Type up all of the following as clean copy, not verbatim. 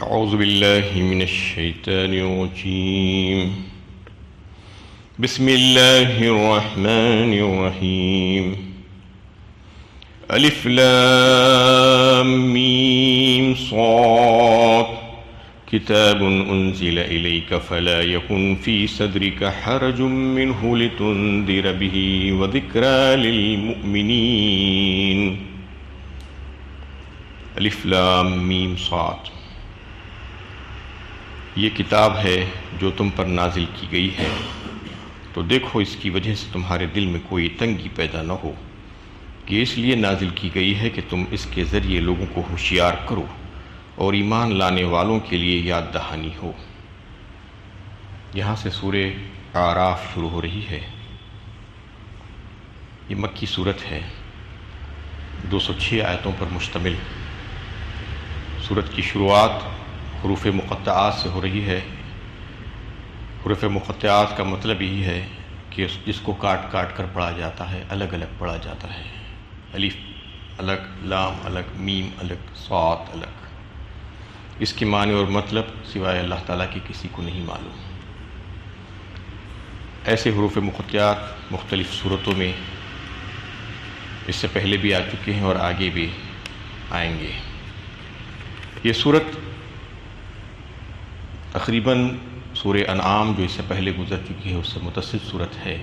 أعوذ بالله من الشيطان الرجيم. بسم الله الرحمن الرحيم. ألف لام ميم صاد كتاب أنزل إليك فلا يكن في صدرك حرج منه لتنذر به وذكرى للمؤمنين. الف لام میم صاد، یہ کتاب ہے جو تم پر نازل کی گئی ہے، تو دیکھو اس کی وجہ سے تمہارے دل میں کوئی تنگی پیدا نہ ہو، کہ اس لیے نازل کی گئی ہے کہ تم اس کے ذریعے لوگوں کو ہوشیار کرو اور ایمان لانے والوں کے لیے یاد دہانی ہو۔ یہاں سے سورہ اعراف شروع ہو رہی ہے۔ یہ مکی صورت ہے، 206 آیتوں پر مشتمل۔ سورت کی شروعات حروف مقطعات سے ہو رہی ہے۔ حروف مقطعات کا مطلب یہی ہے کہ جس کو کاٹ کاٹ کر پڑھا جاتا ہے، الگ الگ پڑھا جاتا ہے۔ الف الگ، لام الگ، میم الگ، صاد الگ۔ اس کے معنی اور مطلب سوائے اللہ تعالیٰ کی کسی کو نہیں معلوم۔ ایسے حروف مقطعات مختلف صورتوں میں اس سے پہلے بھی آ چکے ہیں اور آگے بھی آئیں گے۔ یہ صورت تقریباً سورہ انعام جو اس سے پہلے گزر چکی ہے اس سے متصل صورت ہے،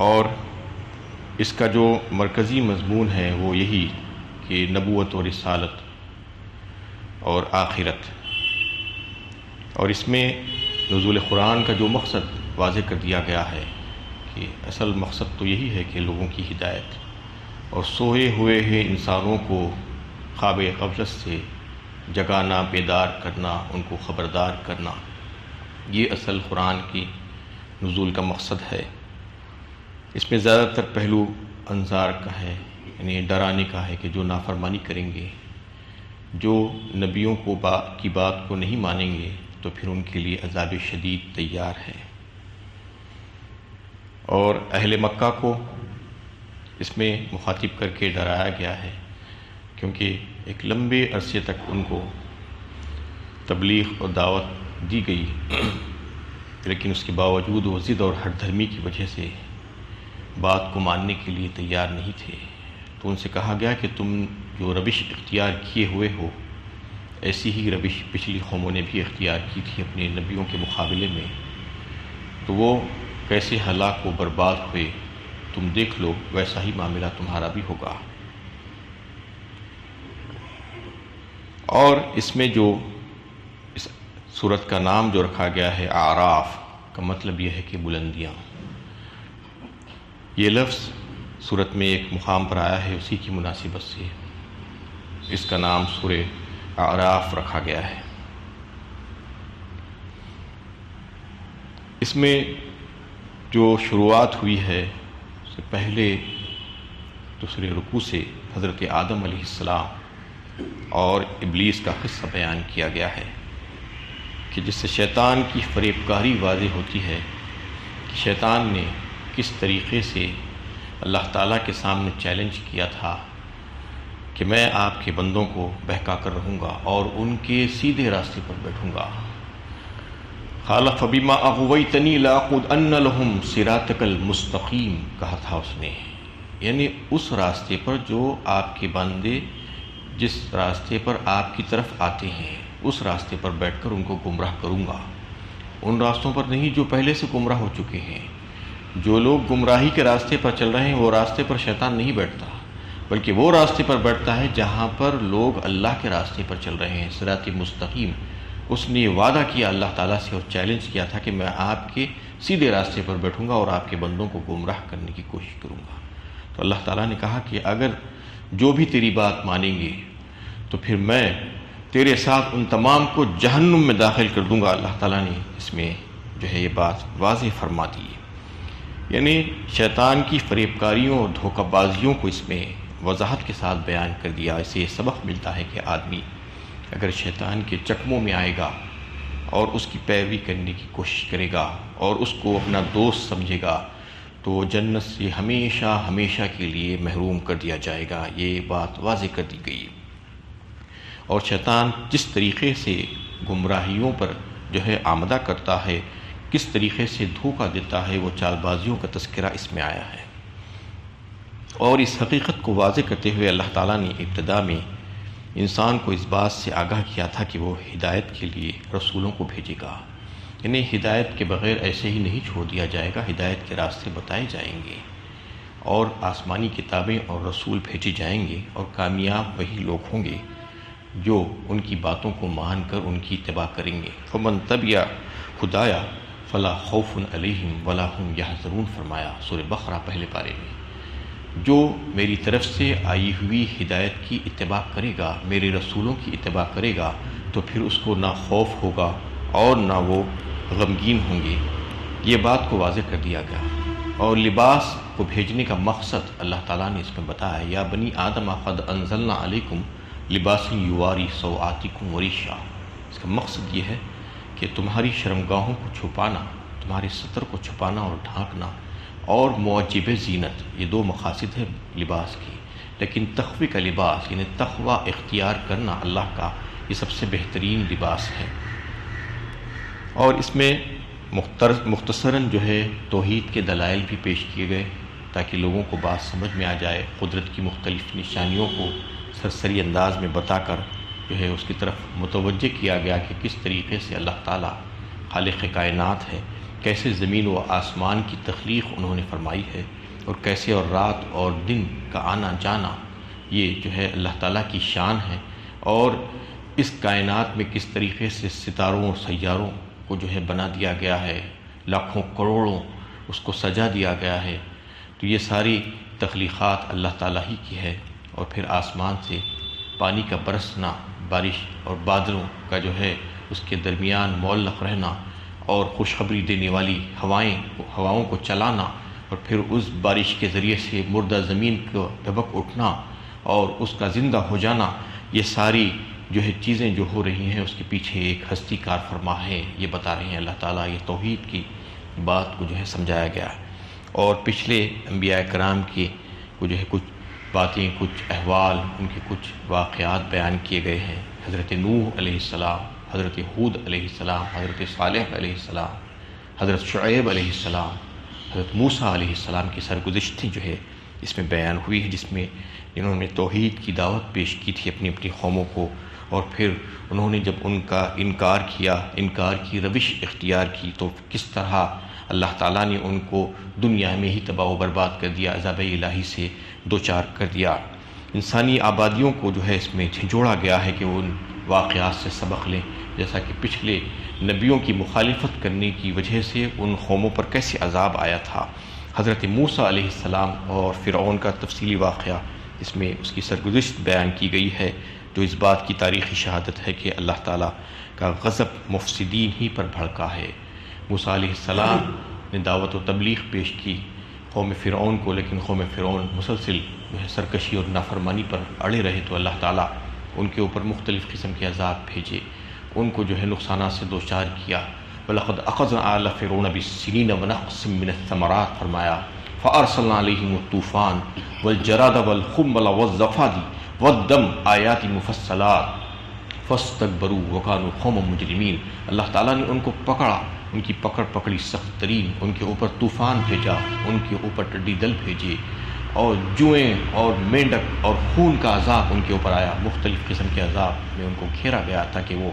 اور اس کا جو مرکزی مضمون ہے وہ یہی کہ نبوت اور رسالت اور آخرت، اور اس میں نزول قرآن کا جو مقصد واضح کر دیا گیا ہے کہ اصل مقصد تو یہی ہے کہ لوگوں کی ہدایت اور سوئے ہوئے ہیں انسانوں کو خواب غفلت سے جگانا، بیدار کرنا، ان کو خبردار کرنا، یہ اصل قرآن کی نزول کا مقصد ہے۔ اس میں زیادہ تر پہلو انذار کا ہے، یعنی ڈرانے کا ہے کہ جو نافرمانی کریں گے، جو نبیوں کی بات کو نہیں مانیں گے تو پھر ان کے لیے عذاب شدید تیار ہے۔ اور اہل مکہ کو اس میں مخاطب کر کے ڈرایا گیا ہے، کیونکہ ایک لمبے عرصے تک ان کو تبلیغ اور دعوت دی گئی، لیکن اس کے باوجود وہ ضد اور ہٹ دھرمی کی وجہ سے بات کو ماننے کے لیے تیار نہیں تھے۔ تو ان سے کہا گیا کہ تم جو روش اختیار کیے ہوئے ہو، ایسی ہی روش پچھلی قوموں نے بھی اختیار کی تھی اپنے نبیوں کے مقابلے میں، تو وہ کیسے ہلاک و برباد ہوئے تم دیکھ لو، ویسا ہی معاملہ تمہارا بھی ہوگا۔ اور اس میں جو اس سورت کا نام جو رکھا گیا ہے اعراف کا مطلب یہ ہے کہ بلندیاں۔ یہ لفظ سورت میں ایک مقام پر آیا ہے، اسی کی مناسبت سے اس کا نام سورہ اعراف رکھا گیا ہے۔ اس میں جو شروعات ہوئی ہے اس سے پہلے دوسرے رکوع سے حضرت آدم علیہ السلام اور ابلیس کا قصہ بیان کیا گیا ہے، کہ جس سے شیطان کی فریب کاری واضح ہوتی ہے کہ شیطان نے کس طریقے سے اللہ تعالیٰ کے سامنے چیلنج کیا تھا کہ میں آپ کے بندوں کو بہکا کر رہوں گا اور ان کے سیدھے راستے پر بیٹھوں گا۔ قال فبما اغویتنی لاقعدن لهم صراطک المستقیم کہا تھا اس نے، یعنی اس راستے پر جو آپ کے بندے جس راستے پر آپ کی طرف آتے ہیں اس راستے پر بیٹھ کر ان کو گمراہ کروں گا، ان راستوں پر نہیں جو پہلے سے گمراہ ہو چکے ہیں۔ جو لوگ گمراہی کے راستے پر چل رہے ہیں وہ راستے پر شیطان نہیں بیٹھتا، بلکہ وہ راستے پر بیٹھتا ہے جہاں پر لوگ اللہ کے راستے پر چل رہے ہیں، صراط مستقیم۔ اس نے یہ وعدہ کیا اللہ تعالیٰ سے اور چیلنج کیا تھا کہ میں آپ کے سیدھے راستے پر بیٹھوں گا اور آپ کے بندوں کو گمراہ کرنے کی کوشش کروں گا۔ تو اللہ تعالیٰ نے کہا کہ اگر جو بھی تیری بات مانیں گے تو پھر میں تیرے ساتھ ان تمام کو جہنم میں داخل کر دوں گا۔ اللہ تعالیٰ نے اس میں جو ہے یہ بات واضح فرما دی، یعنی شیطان کی فریب کاریوں اور دھوکہ بازیوں کو اس میں وضاحت کے ساتھ بیان کر دیا۔ اسے یہ سبق ملتا ہے کہ آدمی اگر شیطان کے چکموں میں آئے گا اور اس کی پیروی کرنے کی کوشش کرے گا اور اس کو اپنا دوست سمجھے گا تو جنت سے ہمیشہ ہمیشہ کے لیے محروم کر دیا جائے گا۔ یہ بات واضح کر دی گئی، اور شیطان جس طریقے سے گمراہیوں پر جو ہے آمدہ کرتا ہے، کس طریقے سے دھوکہ دیتا ہے، وہ چال بازیوں کا تذکرہ اس میں آیا ہے۔ اور اس حقیقت کو واضح کرتے ہوئے اللہ تعالیٰ نے ابتدا میں انسان کو اس بات سے آگاہ کیا تھا کہ وہ ہدایت کے لیے رسولوں کو بھیجے گا، یعنی ہدایت کے بغیر ایسے ہی نہیں چھوڑ دیا جائے گا، ہدایت کے راستے بتائے جائیں گے اور آسمانی کتابیں اور رسول بھیجے جائیں گے، اور کامیاب وہی لوگ ہوں گے جو ان کی باتوں کو مان کر ان کی اتباع کریں گے۔ فمن تبع ہدایا فلا خوف علیہم ولا هم یحزنون فرمایا سورہ بقرہ پہلے پارے میں۔ جو میری طرف سے آئی ہوئی ہدایت کی اتباع کرے گا، میرے رسولوں کی اتباع کرے گا، تو پھر اس کو نہ خوف ہوگا اور نہ وہ غمگین ہوں گے۔ یہ بات کو واضح کر دیا گیا۔ اور لباس کو بھیجنے کا مقصد اللہ تعالیٰ نے اس میں بتایا، یا بنی آدم قد انزلنا علیکم لباس یواری سوآتکم وریشا۔ اس کا مقصد یہ ہے کہ تمہاری شرمگاہوں کو چھپانا، تمہارے ستر کو چھپانا اور ڈھانکنا، اور معجب زینت، یہ دو مقاصد ہیں لباس کی۔ لیکن تقوی کا لباس یعنی تقوی اختیار کرنا اللہ کا، یہ سب سے بہترین لباس ہے۔ اور اس میں مختصراً جو ہے توحید کے دلائل بھی پیش کیے گئے تاکہ لوگوں کو بات سمجھ میں آ جائے، قدرت کی مختلف نشانیوں کو سرسری انداز میں بتا کر جو ہے اس کی طرف متوجہ کیا گیا کہ کس طریقے سے اللہ تعالیٰ خالق کائنات ہے، کیسے زمین و آسمان کی تخلیق انہوں نے فرمائی ہے، اور کیسے اور رات اور دن کا آنا جانا یہ جو ہے اللہ تعالیٰ کی شان ہے، اور اس کائنات میں کس طریقے سے ستاروں اور سیاروں کو جو ہے بنا دیا گیا ہے، لاکھوں کروڑوں اس کو سجا دیا گیا ہے۔ تو یہ ساری تخلیقات اللہ تعالیٰ ہی کی ہے۔ اور پھر آسمان سے پانی کا برسنا، بارش اور بادلوں کا جو ہے اس کے درمیان معلق رہنا، اور خوشخبری دینے والی ہواؤں کو چلانا، اور پھر اس بارش کے ذریعے سے مردہ زمین کو دھبک اٹھنا اور اس کا زندہ ہو جانا، یہ ساری جو ہے چیزیں جو ہو رہی ہیں اس کے پیچھے ایک ہستی کار فرما ہے، یہ بتا رہے ہیں اللہ تعالیٰ۔ یہ توحید کی بات کو جو ہے سمجھایا گیا، اور پچھلے انبیاء کرام کی کو جو ہے کچھ باتیں، کچھ احوال، ان کے کچھ واقعات بیان کیے گئے ہیں۔ حضرت نوح علیہ السلام، حضرت ہود علیہ السلام، حضرت صالح علیہ السلام، حضرت شعیب علیہ السلام، حضرت موسیٰ علیہ السلام کی سرگزشتیں جو ہے اس میں بیان ہوئی ہے، جس میں انہوں نے توحید کی دعوت پیش کی تھی اپنی اپنی قوموں کو، اور پھر انہوں نے جب ان کا انکار کیا، انکار کی روش اختیار کی، تو کس طرح اللہ تعالیٰ نے ان کو دنیا میں ہی تباہ و برباد کر دیا، عذاب الہی سے دوچار کر دیا۔ انسانی آبادیوں کو جو ہے اس میں جھنجھوڑا گیا ہے کہ وہ ان واقعات سے سبق لیں، جیسا کہ پچھلے نبیوں کی مخالفت کرنے کی وجہ سے ان قوموں پر کیسے عذاب آیا تھا۔ حضرت موسیٰ علیہ السلام اور فرعون کا تفصیلی واقعہ اس میں اس کی سرگزشت بیان کی گئی ہے، جو اس بات کی تاریخی شہادت ہے کہ اللہ تعالیٰ کا غضب مفسدین ہی پر بھڑکا ہے۔ موسیٰ علیہ السلام نے دعوت و تبلیغ پیش کی قوم فرعون کو، لیکن قوم فرعون مسلسل جو ہے سرکشی اور نافرمانی پر اڑے رہے، تو اللہ تعالیٰ ان کے اوپر مختلف قسم کے عذاب بھیجے، ان کو جو ہے نقصانات سے دوچار کیا۔ وَلَقَدْ أَخَذْنَا آلَ فِرْعَوْنَ بِالسِّنِينَ وَنَقْصٍ مِّنَ الثَّمَرَاتِ فرمایا فَأَرْسَلْنَا عَلَيْهِمُ الطُّوفَانَ وَالْجَرَادَ وَالْقُمَّلَ وَالضَّفَادِعَ وَالدَّمَ آیَاتٍ مُفَصَّلَاتٍ فَاسْتَكْبَرُوا وَكَانُوا قَوْمًا مُجْرِمِينَ۔ اللہ تعالیٰ نے ان کو پکڑا، ان کی پکڑی سخت ترین، ان کے اوپر طوفان بھیجا، ان کے اوپر ٹڈی دل بھیجے، اور جوئیں اور مینڈک اور خون کا عذاب ان کے اوپر آیا، مختلف قسم کے عذاب میں ان کو گھیرا گیا تاکہ وہ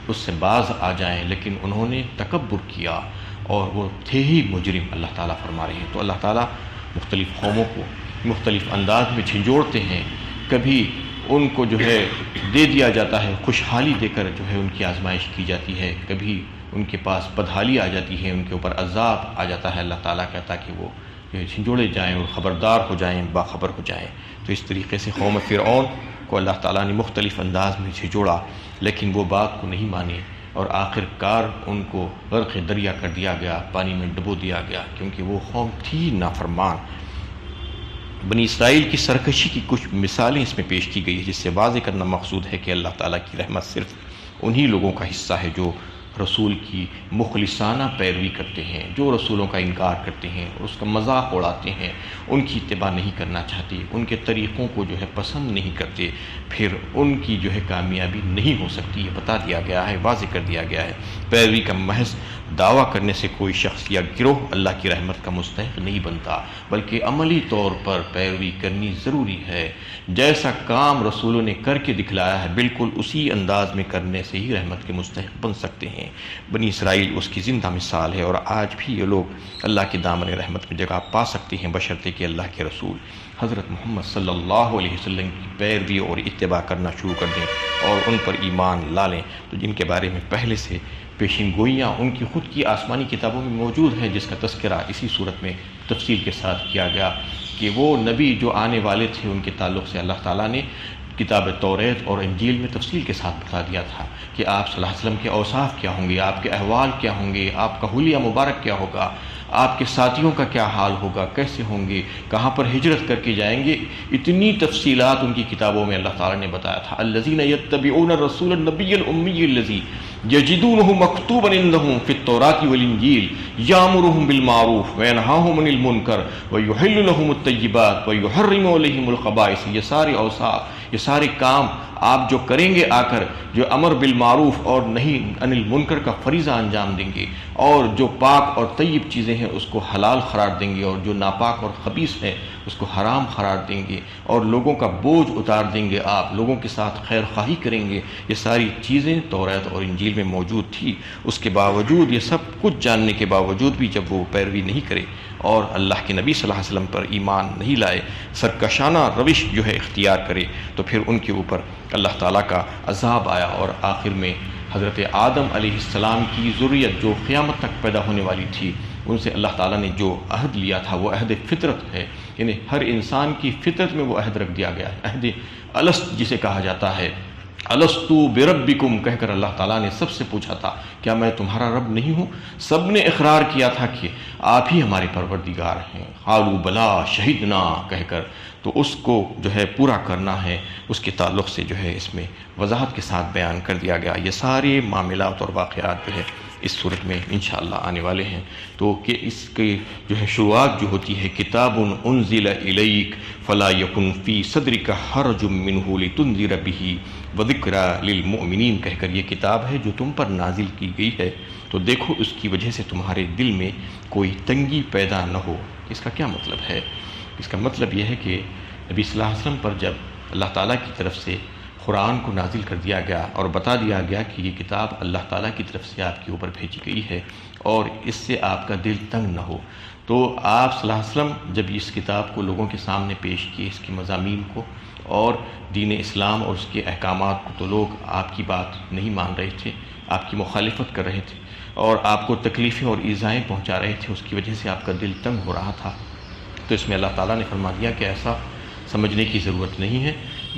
اس سے باز آ جائیں، لیکن انہوں نے تکبر کیا اور وہ تھے ہی مجرم، اللہ تعالیٰ فرما رہے ہیں۔ تو اللہ تعالیٰ مختلف قوموں کو مختلف انداز میں جھنجھوڑتے ہیں، کبھی ان کو جو ہے دے دیا جاتا ہے، خوشحالی دے کر جو ہے ان کی آزمائش کی جاتی ہے، کبھی ان کے پاس بدحالی آ جاتی ہے، ان کے اوپر عذاب آ جاتا ہے اللہ تعالیٰ کا، تاکہ وہ جھنجھوڑے جائیں اور خبردار ہو جائیں، باخبر ہو جائیں۔ تو اس طریقے سے قوم فرعون کو اللہ تعالیٰ نے مختلف انداز میں جھنجھوڑا، لیکن وہ بات کو نہیں مانی، اور آخر کار ان کو غرق دریا کر دیا گیا، پانی میں ڈبو دیا گیا، کیونکہ وہ قوم تھی نافرمان۔ بنی اسرائیل کی سرکشی کی کچھ مثالیں اس میں پیش کی گئی ہے، جس سے واضح کرنا مقصود ہے کہ اللہ تعالیٰ کی رحمت صرف انہی لوگوں کا حصہ ہے جو رسول کی مخلصانہ پیروی کرتے ہیں، جو رسولوں کا انکار کرتے ہیں، اس کا مذاق اڑاتے ہیں، ان کی اتباع نہیں کرنا چاہتے، ان کے طریقوں کو جو ہے پسند نہیں کرتے، پھر ان کی جو ہے کامیابی نہیں ہو سکتی۔ یہ بتا دیا گیا ہے، واضح کر دیا گیا ہے۔ پیروی کا محض دعویٰ کرنے سے کوئی شخص یا گروہ اللہ کی رحمت کا مستحق نہیں بنتا، بلکہ عملی طور پر پیروی کرنی ضروری ہے۔ جیسا کام رسولوں نے کر کے دکھلایا ہے، بالکل اسی انداز میں کرنے سے ہی رحمت کے مستحق بن سکتے ہیں۔ بنی اسرائیل اس کی زندہ مثال ہے، اور آج بھی یہ لوگ اللہ کی دامن رحمت میں جگہ پا سکتے ہیں، بشرطے کہ اللہ کے رسول حضرت محمد صلی اللہ علیہ وسلم کی پیروی اور اتباع کرنا شروع کر دیں اور ان پر ایمان لا لیں، تو جن کے بارے میں پہلے سے پیشین گوئیاں ان کی خود کی آسمانی کتابوں میں موجود ہیں، جس کا تذکرہ اسی صورت میں تفصیل کے ساتھ کیا گیا کہ وہ نبی جو آنے والے تھے ان کے تعلق سے اللہ تعالیٰ نے کتاب توریت اور انجیل میں تفصیل کے ساتھ بتا دیا تھا کہ آپ صلی اللہ علیہ وسلم کے اوصاف کیا ہوں گے، آپ کے احوال کیا ہوں گے، آپ کا حلیہ مبارک کیا ہوگا، آپ کے ساتھیوں کا کیا حال ہوگا، کیسے ہوں گے، کہاں پر ہجرت کر کے جائیں گے۔ اتنی تفصیلات ان کی کتابوں میں اللہ تعالیٰ نے بتایا تھا۔ الذین یتبعون الرسول النبی الامی الذی یجدونہ مکتوبا عندہم فی التوراۃ والانجیل یامرہم بالمعروف وینہاہم عن المنکر ویحل لہم الطیبات ویحرم علیہم الخبائث۔ یہ سارے اوصاف، یہ سارے کام آپ جو کریں گے، آ کر جو امر بالمعروف اور نہی عن المنکر کا فریضہ انجام دیں گے، اور جو پاک اور طیب چیزیں ہیں اس کو حلال قرار دیں گے، اور جو ناپاک اور خبیث ہے اس کو حرام قرار دیں گے، اور لوگوں کا بوجھ اتار دیں گے، آپ لوگوں کے ساتھ خیر خواہی کریں گے۔ یہ ساری چیزیں توریت اور انجیل میں موجود تھی۔ اس کے باوجود، یہ سب کچھ جاننے کے باوجود بھی جب وہ پیروی نہیں کرے اور اللہ کے نبی صلی اللہ علیہ وسلم پر ایمان نہیں لائے، سرکشانہ روش جو ہے اختیار کرے، تو پھر ان کے اوپر اللہ تعالیٰ کا عذاب آیا، اور آخر میں حضرت آدم علیہ السلام کی ذریت جو قیامت تک پیدا ہونے والی تھی، ان سے اللہ تعالیٰ نے جو عہد لیا تھا وہ عہد فطرت ہے، یعنی ہر انسان کی فطرت میں وہ عہد رکھ دیا گیا ہے، عہد الست جسے کہا جاتا ہے۔ الستو بربکم کہہ کر اللہ تعالیٰ نے سب سے پوچھا تھا، کیا میں تمہارا رب نہیں ہوں؟ سب نے اقرار کیا تھا کہ آپ ہی ہمارے پروردگار ہیں۔ قالوا بلا شہدنا کہہ کر، تو اس کو جو ہے پورا کرنا ہے، اس کے تعلق سے جو ہے اس میں وضاحت کے ساتھ بیان کر دیا گیا۔ یہ سارے معاملات اور واقعات جو ہے اس صورت میں انشاءاللہ آنے والے ہیں۔ تو کہ اس کے جو ہے شروعات جو ہوتی ہے، کتاب انزل الیک فلا یکن فی صدرک حرج منہ لتنذر بہ وذکری للمؤمنین کہہ کر، یہ کتاب ہے جو تم پر نازل کی گئی ہے، تو دیکھو اس کی وجہ سے تمہارے دل میں کوئی تنگی پیدا نہ ہو۔ اس کا کیا مطلب ہے؟ اس کا مطلب یہ ہے کہ نبی صلی اللہ علیہ وسلم پر جب اللہ تعالیٰ کی طرف سے قرآن کو نازل کر دیا گیا اور بتا دیا گیا کہ یہ کتاب اللہ تعالیٰ کی طرف سے آپ کے اوپر بھیجی گئی ہے اور اس سے آپ کا دل تنگ نہ ہو، تو آپ صلی اللہ علیہ وسلم جب اس کتاب کو لوگوں کے سامنے پیش کیے، اس کے مضامین کو اور دین اسلام اور اس کے احکامات کو، تو لوگ آپ کی بات نہیں مان رہے تھے، آپ کی مخالفت کر رہے تھے اور آپ کو تکلیفیں اور ایذائیں پہنچا رہے تھے، اس کی وجہ سے آپ کا دل تنگ ہو رہا تھا۔ تو اس میں اللہ تعالیٰ نے فرما دیا کہ ایسا سمجھنے کی ضرورت نہیں ہے،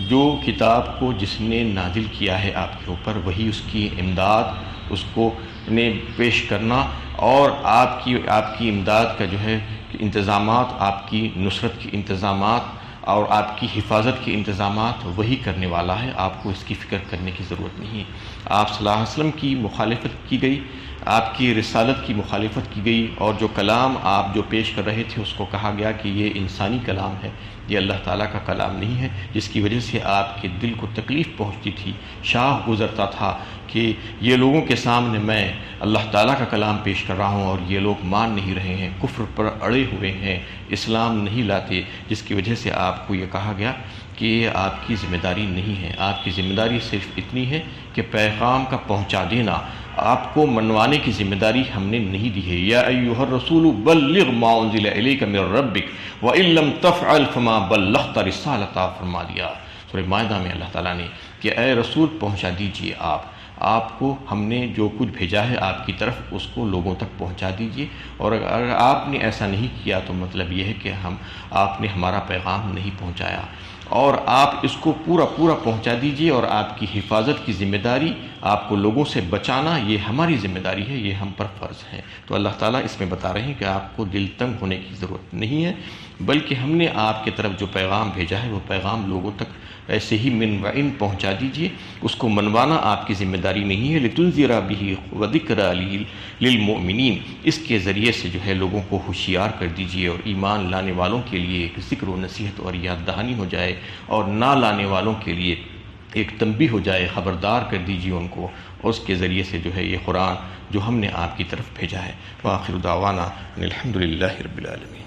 جو کتاب کو جس نے نازل کیا ہے آپ کے اوپر، وہی اس کی امداد اس کو نے پیش کرنا، اور آپ کی امداد کا جو ہے انتظامات، آپ کی نصرت کے انتظامات اور آپ کی حفاظت کے انتظامات وہی کرنے والا ہے، آپ کو اس کی فکر کرنے کی ضرورت نہیں ہے۔ آپ صلی اللہ علیہ وسلم کی مخالفت کی گئی، آپ کی رسالت کی مخالفت کی گئی، اور جو کلام آپ جو پیش کر رہے تھے اس کو کہا گیا کہ یہ انسانی کلام ہے، یہ اللہ تعالیٰ کا کلام نہیں ہے، جس کی وجہ سے آپ کے دل کو تکلیف پہنچتی تھی، شاہ گزرتا تھا کہ یہ لوگوں کے سامنے میں اللہ تعالیٰ کا کلام پیش کر رہا ہوں اور یہ لوگ مان نہیں رہے ہیں، کفر پر اڑے ہوئے ہیں، اسلام نہیں لاتے، جس کی وجہ سے آپ کو یہ کہا گیا کہ یہ آپ کی ذمہ داری نہیں ہے، آپ کی ذمہ داری صرف اتنی ہے کہ پیغام کا پہنچا دینا، آپ کو منوانے کی ذمہ داری ہم نے نہیں دی ہے۔ یا ایھا الرسول بلغ ما انزل الیک من ربک وان لم تفعل فما بلغت رسالتہ فرما دیا سورہ مائدہ میں اللہ تعالیٰ نے کہ اے رسول پہنچا دیجئے، آپ کو ہم نے جو کچھ بھیجا ہے آپ کی طرف اس کو لوگوں تک پہنچا دیجئے، اور اگر آپ نے ایسا نہیں کیا تو مطلب یہ ہے کہ آپ نے ہمارا پیغام نہیں پہنچایا، اور آپ اس کو پورا پہنچا دیجئے، اور آپ کی حفاظت کی ذمہ داری، آپ کو لوگوں سے بچانا، یہ ہماری ذمہ داری ہے، یہ ہم پر فرض ہے۔ تو اللہ تعالیٰ اس میں بتا رہے ہیں کہ آپ کو دل تنگ ہونے کی ضرورت نہیں ہے، بلکہ ہم نے آپ کے طرف جو پیغام بھیجا ہے وہ پیغام لوگوں تک ایسے ہی من و ان پہنچا دیجئے، اس کو منوانا آپ کی ذمہ داری نہیں ہے۔ لِتُنذِرَ بِهِ وَذِكْرَىٰ لِلْمُؤْمِنِينَ، اس کے ذریعے سے جو ہے لوگوں کو ہوشیار کر دیجئے اور ایمان لانے والوں کے لیے ایک ذکر و نصیحت اور یاد دہانی ہو جائے، اور نہ لانے والوں کے لیے ایک تنبیہ ہو جائے، خبردار کر دیجئے ان کو، اور اس کے ذریعے سے جو ہے یہ قرآن جو ہم نے آپ کی طرف بھیجا ہے۔ وآخر دعوانا ان الحمد للہ رب العالمین۔